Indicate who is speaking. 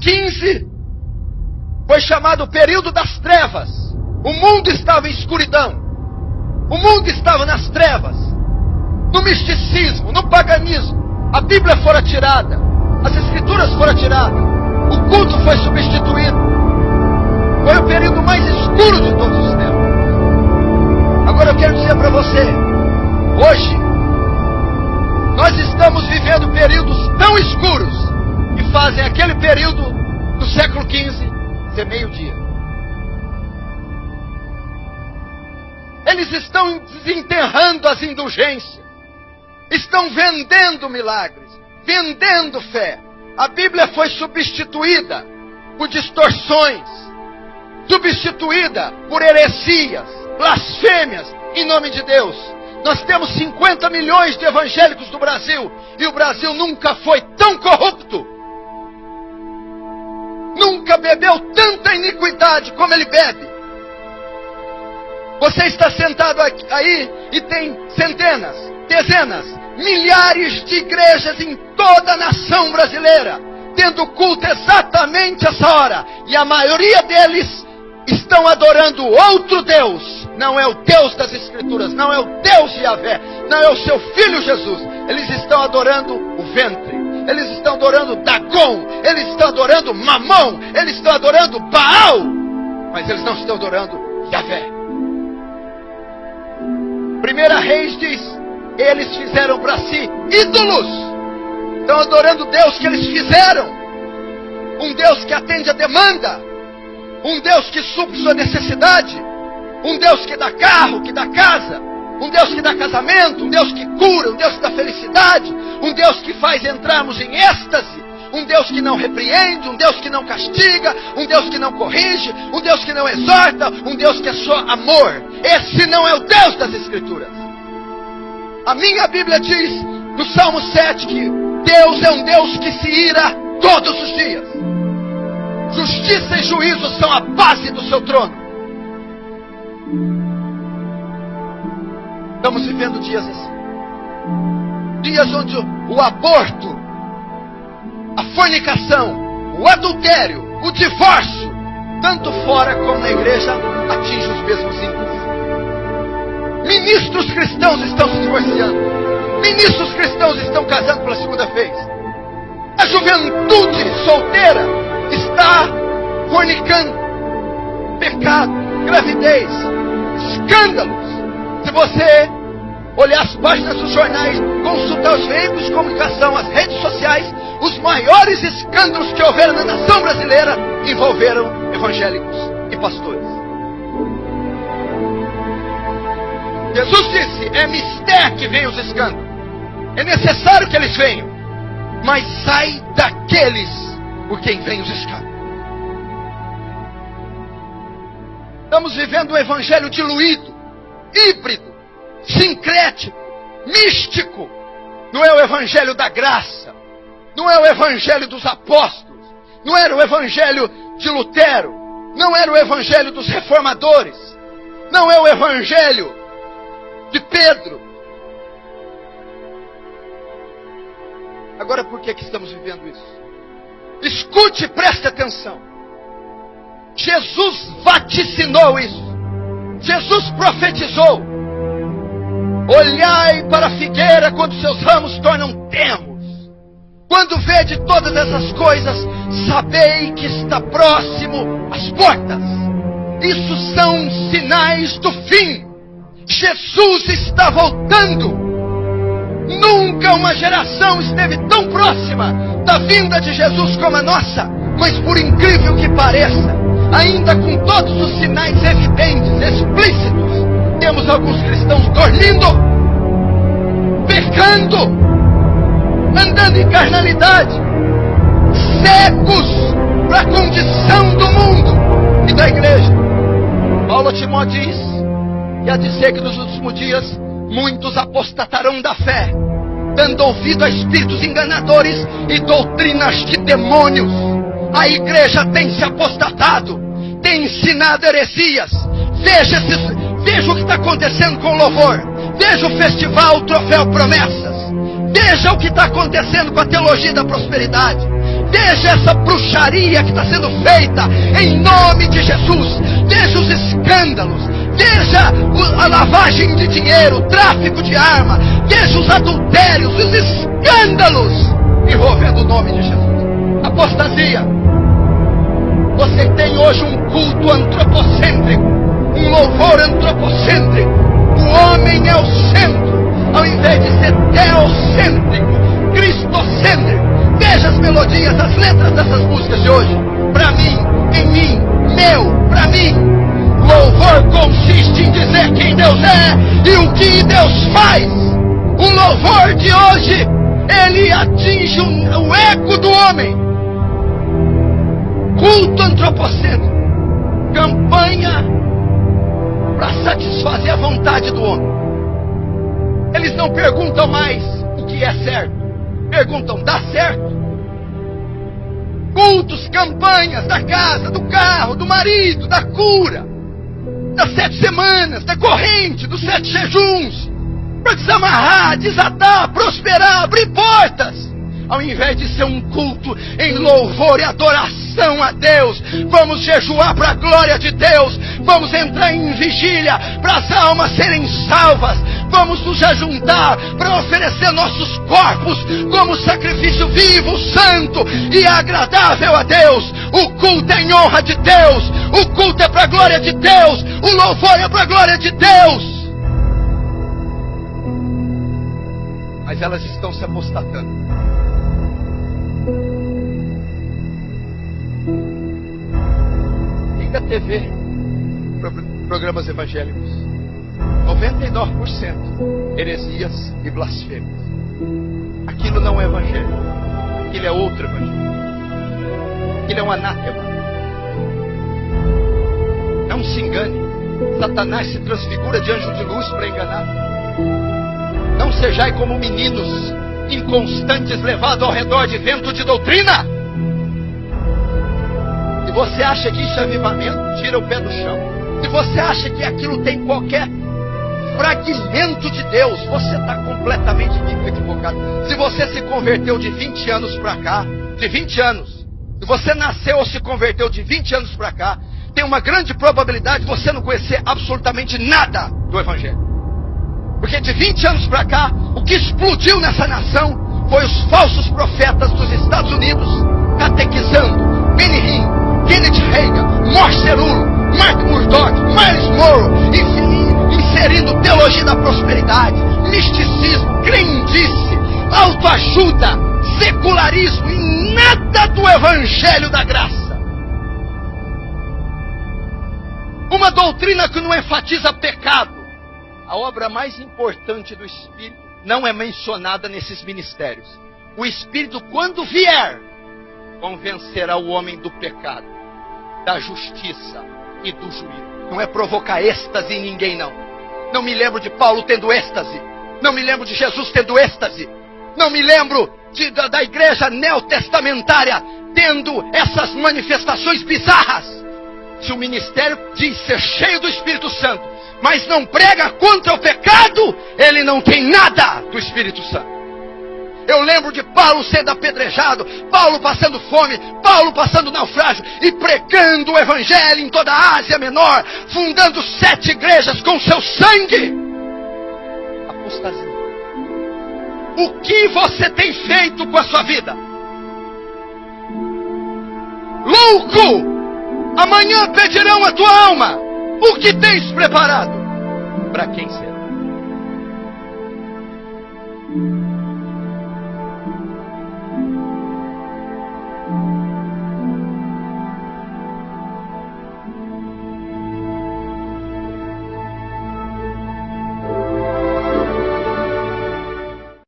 Speaker 1: XV foi chamado o período das trevas. O mundo estava em escuridão. O mundo estava nas trevas, no misticismo, no paganismo. A Bíblia fora tirada, as Escrituras foram tiradas, o culto foi substituído. Foi o período mais escuro de todos os tempos. Agora eu quero dizer para você, hoje, nós estamos vivendo períodos tão escuros que fazem aquele período do século XV ser meio-dia. Eles estão desenterrando as indulgências, estão vendendo milagres, vendendo fé. A Bíblia foi substituída por distorções, substituída por heresias, blasfêmias, em nome de Deus. Nós temos 50 milhões de evangélicos no Brasil, e o Brasil nunca foi tão corrupto, nunca bebeu tanta iniquidade como ele bebe. Você está sentado aí e tem centenas, dezenas, milhares de igrejas em toda a nação brasileira, tendo culto exatamente essa hora, e a maioria deles estão adorando outro Deus. Não é o Deus das Escrituras, não é o Deus de Yahvé, não é o seu Filho Jesus. Eles estão adorando o ventre, eles estão adorando Dagon, eles estão adorando Mamon, eles estão adorando Baal, mas eles não estão adorando Yahvé. 1 Reis diz: eles fizeram para si ídolos, estão adorando o Deus que eles fizeram, um Deus que atende a demanda, um Deus que supre sua necessidade, um Deus que dá carro, que dá casa, um Deus que dá casamento, um Deus que cura, um Deus que dá felicidade, um Deus que faz entrarmos em êxtase, um Deus que não repreende, um Deus que não castiga, um Deus que não corrige, um Deus que não exorta, um Deus que é só amor. Esse não é o Deus das Escrituras. A minha Bíblia diz no Salmo 7 que Deus é um Deus que se ira todos os dias. Justiça e juízo são a base do seu trono. Estamos vivendo dias assim, dias onde o aborto, a fornicação, o adultério, o divórcio, tanto fora como na igreja, atinge os mesmos índices. Ministros cristãos estão se divorciando, ministros cristãos estão casando pela segunda vez, a juventude solteira está fornicando, pecado, gravidez, escândalos. Se você olhar as páginas dos jornais, consultar os veículos de comunicação, as redes sociais, os maiores escândalos que houveram na nação brasileira envolveram evangélicos e pastores. Jesus disse: é mister que vem os escândalos, é necessário que eles venham, mas sai daqueles por quem vem os escândalos. Estamos vivendo um evangelho diluído, híbrido, sincrético, místico. Não é o evangelho da graça, não é o evangelho dos apóstolos, não era o evangelho de Lutero, não era o evangelho dos reformadores, não é o evangelho de Pedro. Agora, por que estamos vivendo isso? Escute e preste atenção. Jesus vaticinou isso. Jesus profetizou: olhai para a figueira quando seus ramos tornam tenros. Quando vede todas essas coisas, sabei que está próximo às portas. Isso são sinais do fim. Jesus está voltando. Nunca uma geração esteve tão próxima da vinda de Jesus como a nossa. Mas por incrível que pareça, ainda com todos os sinais evidentes, explícitos, temos alguns cristãos dormindo, pecando, andando em carnalidade, cegos para a condição do mundo e da igreja. Paulo a Timóteo diz, e a dizer que nos últimos dias muitos apostatarão da fé, dando ouvido a espíritos enganadores e doutrinas de demônios. A igreja tem se apostatado, tem ensinado heresias. Veja o que está acontecendo com o louvor, veja o festival, o troféu Promessas, veja o que está acontecendo com a teologia da prosperidade, Deixa essa bruxaria que está sendo feita em nome de Jesus. Deixa os escândalos. Deixa a lavagem de dinheiro, o tráfico de arma. Deixa os adultérios, os escândalos envolvendo o nome de Jesus. Apostasia. Você tem hoje um culto antropocêntrico, um louvor antropocêntrico. O homem é o centro, ao invés de ser teocêntrico, cristocêntrico. Veja as melodias, as letras dessas músicas de hoje. Para mim, em mim, meu, para mim. Louvor consiste em dizer quem Deus é e o que Deus faz. O louvor de hoje, ele atinge o ego do homem. Culto antropocêntrico, campanha para satisfazer a vontade do homem. Eles não perguntam mais o que é certo, perguntam: dá certo? Cultos, campanhas da casa, do carro, do marido, da cura, das 7 semanas, da corrente, dos 7 jejuns, para desamarrar, desatar, prosperar, abrir portas. Ao invés de ser um culto em louvor e adoração a Deus, vamos jejuar para a glória de Deus, vamos entrar em vigília para as almas serem salvas, vamos nos ajuntar para oferecer nossos corpos como sacrifício vivo, santo e agradável a Deus. O culto é em honra de Deus, o culto é para a glória de Deus, o louvor é para a glória de Deus. Mas elas estão se apostatando. Liga a TV, programas evangélicos, 99% heresias e blasfêmias. Aquilo não é evangelho, aquilo é outro evangelho, aquilo é um anátema. Não se engane, Satanás se transfigura de anjo de luz para enganar. Não sejais como meninos inconstantes, levados ao redor de vento de doutrina. Se você acha que isso é avivamento, tira o pé do chão. Se você acha que aquilo tem qualquer fragmento de Deus, você está completamente equivocado. Se você se converteu de 20 anos para cá, de 20 anos, se você nasceu ou se converteu de 20 anos para cá, tem uma grande probabilidade de você não conhecer absolutamente nada do Evangelho. Porque de 20 anos para cá, o que explodiu nessa nação foi os falsos profetas dos Estados Unidos catequizando Benny Hinn, Kenneth Hagin, Morse Cerullo, Mark Murdoch, Miles Monroe, inserindo teologia da prosperidade, misticismo, crendice, autoajuda, secularismo e nada do Evangelho da graça. Uma doutrina que não enfatiza pecado. A obra mais importante do Espírito não é mencionada nesses ministérios. O Espírito, quando vier, convencerá o homem do pecado, da justiça e do juízo. Não é provocar êxtase em ninguém, não. Não me lembro de Paulo tendo êxtase. Não me lembro de Jesus tendo êxtase. Não me lembro da igreja neotestamentária tendo essas manifestações bizarras. Se o ministério diz ser cheio do Espírito Santo, mas não prega contra o pecado, ele não tem nada do Espírito Santo. Eu lembro de Paulo sendo apedrejado, Paulo passando fome, Paulo passando naufrágio e pregando o Evangelho em toda a Ásia Menor, fundando 7 igrejas com seu sangue. Apostasia. O que você tem feito com a sua vida? Louco! Amanhã pedirão a tua alma. O que tens preparado? Para quem será?